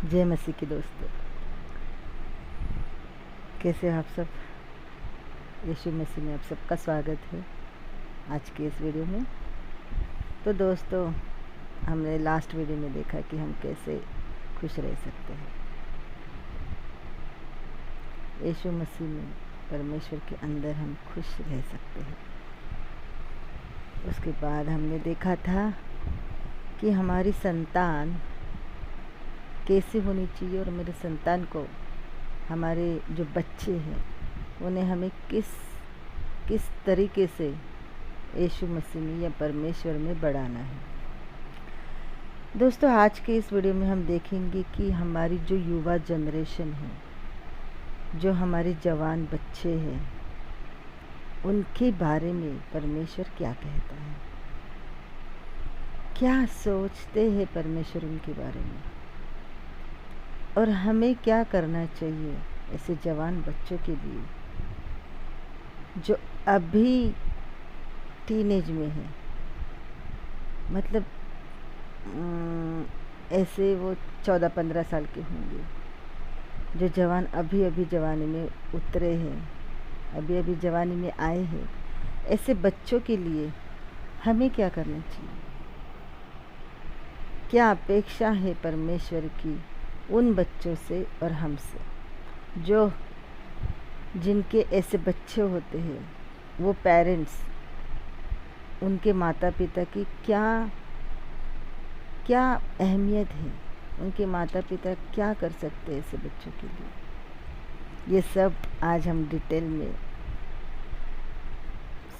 जय मसीह की दोस्तों, कैसे हो आप सब। यीशु मसीह में आप सबका स्वागत है आज के इस वीडियो में। तो दोस्तों, हमने लास्ट वीडियो में देखा कि हम कैसे खुश रह सकते हैं। यीशु मसीह में परमेश्वर के अंदर हम खुश रह सकते हैं। उसके बाद हमने देखा था कि हमारी संतान कैसे होनी चाहिए और मेरे संतान को, हमारे जो बच्चे हैं, उन्हें हमें किस तरीके से यीशु मसीह में या परमेश्वर में बढ़ाना है। दोस्तों, आज के इस वीडियो में हम देखेंगे कि हमारी जो युवा जनरेशन है, जो हमारे जवान बच्चे हैं, उनके बारे में परमेश्वर क्या कहता है, क्या सोचते हैं परमेश्वर उनके बारे में, और हमें क्या करना चाहिए ऐसे जवान बच्चों के लिए जो अभी टीनेज में है। मतलब ऐसे वो 14-15 साल के होंगे, जो जवान अभी जवानी में उतरे हैं, अभी जवानी में आए हैं। ऐसे बच्चों के लिए हमें क्या करना चाहिए, क्या अपेक्षा है परमेश्वर की उन बच्चों से और हमसे, जिनके ऐसे बच्चे होते हैं। वो पेरेंट्स, उनके माता पिता की क्या अहमियत है, उनके माता पिता क्या कर सकते हैं ऐसे बच्चों के लिए। ये सब आज हम डिटेल में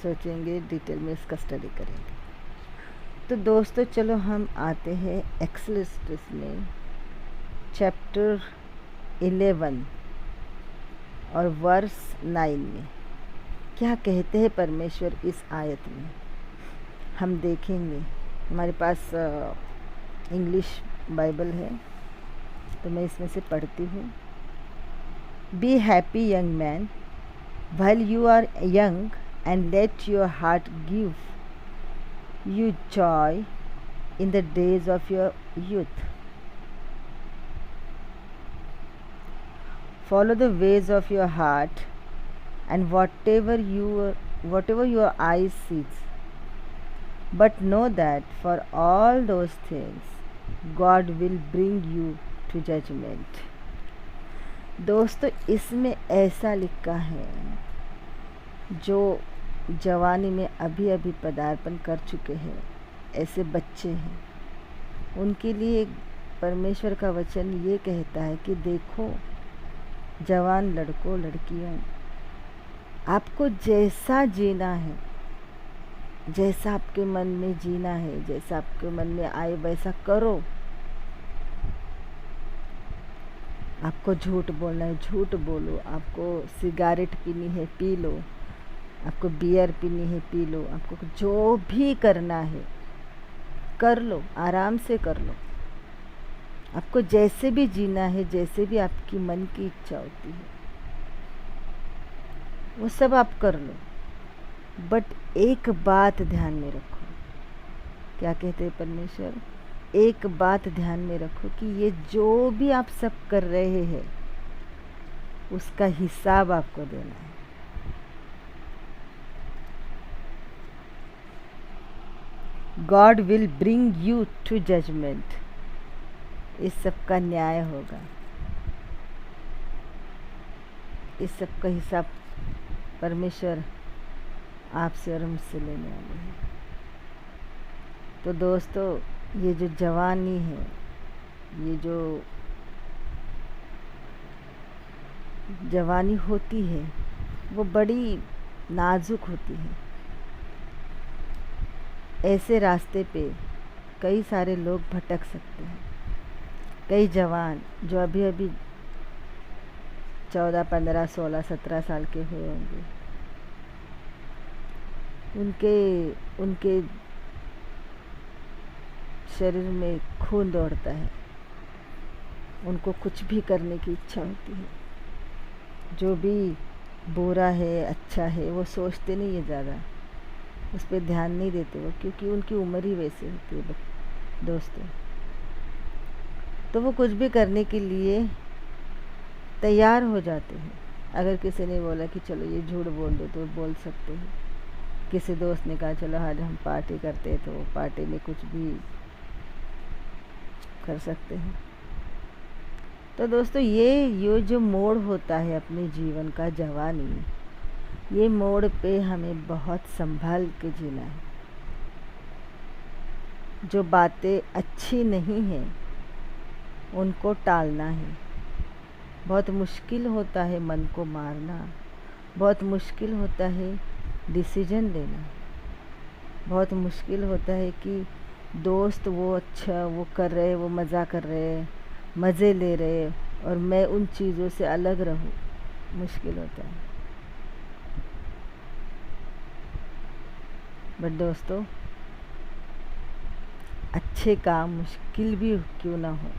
सोचेंगे, डिटेल में इसका स्टडी करेंगे। तो दोस्तों, चलो हम आते हैं एक्सोडस में चैप्टर 11 और वर्स 9 में। क्या कहते हैं परमेश्वर इस आयत में, हम देखेंगे। हमारे पास इंग्लिश बाइबल है, तो मैं इसमें से पढ़ती हूँ। Be happy young man while you are young, and let your heart give you joy in the days of your youth. Follow the ways of your heart, and whatever your eyes sees. But know that for all those things God will bring you to judgment. दोस्तों, इसमें ऐसा लिखा है, जो जवानी में अभी पदार्पण कर चुके हैं, ऐसे बच्चे हैं, उनके लिए परमेश्वर का वचन ये कहता है कि देखो जवान लड़कों लड़कियों, आपको जैसा जीना है, जैसा आपके मन में जीना है, जैसा आपके मन में आए वैसा करो। आपको झूठ बोलना है, झूठ बोलो। आपको सिगारेट पीनी है, पी लो। आपको बियर पीनी है, पी लो। आपको जो भी करना है कर लो, आराम से कर लो। आपको जैसे भी जीना है, जैसे भी आपकी मन की इच्छा होती है, वो सब आप कर लो। बट एक बात ध्यान में रखो। क्या कहते हैं परमेश्वर? एक बात ध्यान में रखो कि ये जो भी आप सब कर रहे हैं, उसका हिसाब आपको देना है। God will bring you to judgment. इस सब का न्याय होगा, इस सब का हिसाब परमेश्वर आपसे और हमसे लेने वाले हैं। तो दोस्तों, ये जो जवानी है, ये जो जवानी होती है, वो बड़ी नाजुक होती है। ऐसे रास्ते पे कई सारे लोग भटक सकते हैं। कई जवान जो अभी 14, 15, 16, 17 साल के हुए होंगे, उनके शरीर में खून दौड़ता है, उनको कुछ भी करने की इच्छा होती है। जो भी बुरा है, अच्छा है, वो सोचते नहीं है ज़्यादा, उस पर ध्यान नहीं देते वो, क्योंकि उनकी उम्र ही वैसे होती है। दोस्तों, तो वो कुछ भी करने के लिए तैयार हो जाते हैं। अगर किसी ने बोला कि चलो ये झूठ बोल दो तो बोल सकते हैं। किसी दोस्त ने कहा चलो आज हम पार्टी करते हैं तो पार्टी में कुछ भी कर सकते हैं। तो दोस्तों ये जो मोड़ होता है अपने जीवन का, जवानी, ये मोड़ पे हमें बहुत संभाल के जीना है। जो बातें अच्छी नहीं हैं उनको टालना है। बहुत मुश्किल होता है मन को मारना, बहुत मुश्किल होता है डिसीजन लेना, बहुत मुश्किल होता है कि दोस्त वो अच्छा वो कर रहे, वो मज़ा कर रहे, मज़े ले रहे और मैं उन चीज़ों से अलग रहूं। मुश्किल होता है। बट दोस्तों, अच्छे काम मुश्किल भी क्यों ना हो,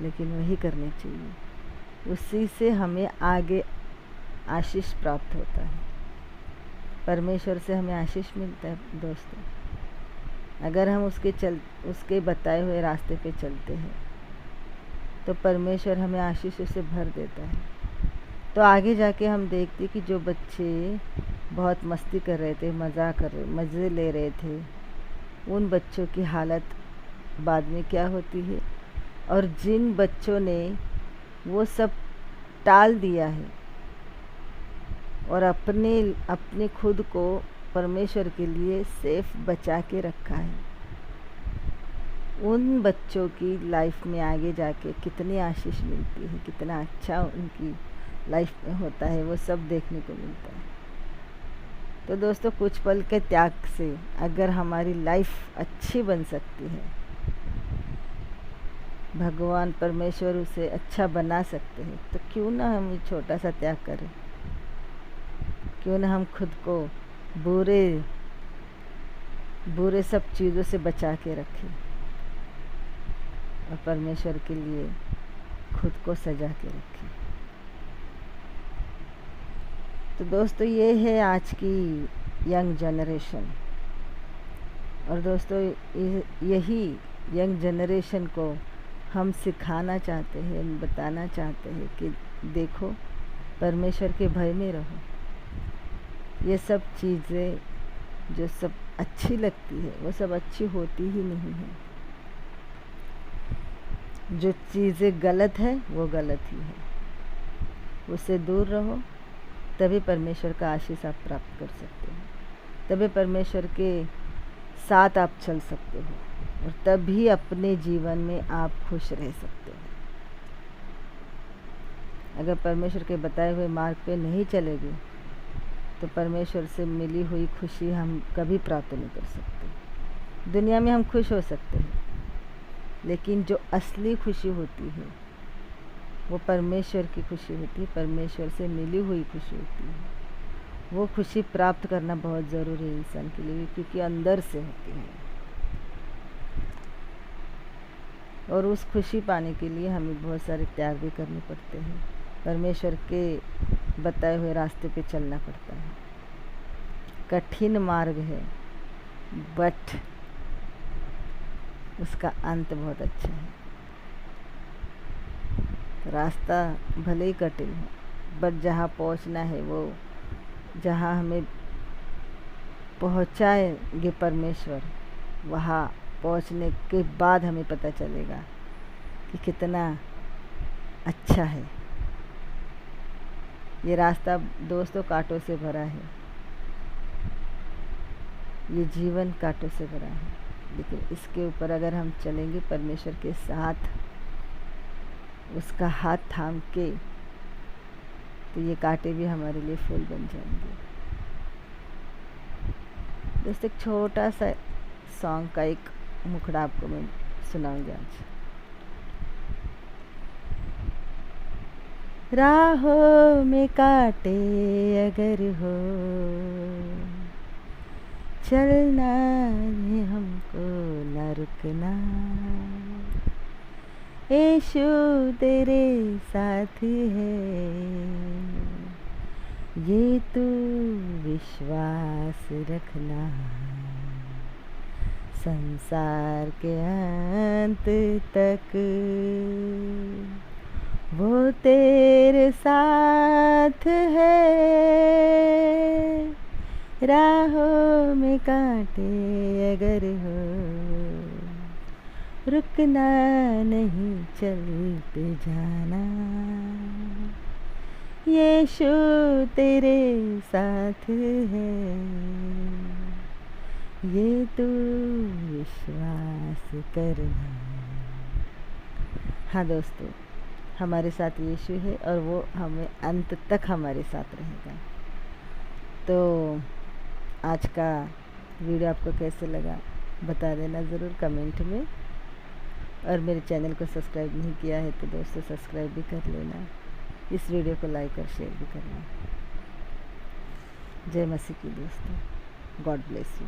लेकिन वही करने चाहिए। उसी से हमें आगे आशीष प्राप्त होता है। परमेश्वर से हमें आशीष मिलता है दोस्तों। अगर हम उसके बताए हुए रास्ते पे चलते हैं तो परमेश्वर हमें आशीषों से भर देता है। तो आगे जाके हम देखते कि जो बच्चे बहुत मस्ती कर रहे थे, मज़े ले रहे थे, उन बच्चों की हालत बाद में क्या होती है। और जिन बच्चों ने वो सब टाल दिया है और अपने खुद को परमेश्वर के लिए सेफ बचा के रखा है, उन बच्चों की लाइफ में आगे जाके कितनी आशीष मिलती है, कितना अच्छा उनकी लाइफ में होता है, वो सब देखने को मिलता है। तो दोस्तों, कुछ पल के त्याग से अगर हमारी लाइफ अच्छी बन सकती है, भगवान परमेश्वर उसे अच्छा बना सकते हैं, तो क्यों ना हम छोटा सा त्याग करें। क्यों ना हम खुद को बुरे सब चीज़ों से बचा के रखें और परमेश्वर के लिए खुद को सजा के रखें। तो दोस्तों, ये है आज की यंग जनरेशन। और दोस्तों, यही यंग जनरेशन को हम सिखाना चाहते हैं, बताना चाहते हैं कि देखो, परमेश्वर के भय में रहो। ये सब चीज़ें जो सब अच्छी लगती है वो सब अच्छी होती ही नहीं है। जो चीज़ें गलत है वो गलत ही है, उससे दूर रहो, तभी परमेश्वर का आशीष आप प्राप्त कर सकते हो, तभी परमेश्वर के साथ आप चल सकते हो और तभी अपने जीवन में आप खुश रह सकते हो। अगर परमेश्वर के बताए हुए मार्ग पे नहीं चलेंगे तो परमेश्वर से मिली हुई खुशी हम कभी प्राप्त नहीं कर सकते। दुनिया में हम खुश हो सकते हैं, लेकिन जो असली खुशी होती है वो परमेश्वर की खुशी होती है, परमेश्वर से मिली हुई खुशी होती है। वो खुशी प्राप्त करना बहुत ज़रूरी है इंसान के लिए, क्योंकि अंदर से होती है। और उस खुशी पाने के लिए हमें बहुत सारे त्याग भी करने पड़ते हैं। परमेश्वर के बताए हुए रास्ते पे चलना पड़ता है। कठिन मार्ग है, बट उसका अंत बहुत अच्छा है। रास्ता भले ही कठिन है, बट जहाँ पहुँचना है, वो जहाँ हमें पहुँचाएंगे परमेश्वर, वहाँ पहुँचने के बाद हमें पता चलेगा कि कितना अच्छा है। ये रास्ता दोस्तों कांटों से भरा है, ये जीवन कांटों से भरा है, लेकिन इसके ऊपर अगर हम चलेंगे परमेश्वर के साथ, उसका हाथ थाम के, तो ये कांटे भी हमारे लिए फूल बन जाएंगे। दोस्तों, एक छोटा सा सॉन्ग का एक मुखड़ा आपको मैं सुनाऊंगी आज। राहों में कांटे अगर हो, चलना है हमको न रुकना, यीशु तेरे साथ है, ये तू विश्वास रखना, संसार के अंत तक वो तेरे साथ है, राहों में कांटे अगर हो रुकना नहीं, चलते जाना, यीशु तेरे साथ है, ये तू विश्वास करना। हाँ दोस्तों, हमारे साथ यीशु है और वो हमें अंत तक हमारे साथ रहेगा। तो आज का वीडियो आपको कैसे लगा बता देना ज़रूर कमेंट में, और मेरे चैनल को सब्सक्राइब नहीं किया है तो दोस्तों सब्सक्राइब भी कर लेना, इस वीडियो को लाइक और शेयर भी करना। जय मसीह की दोस्तों, गॉड ब्लेस यू।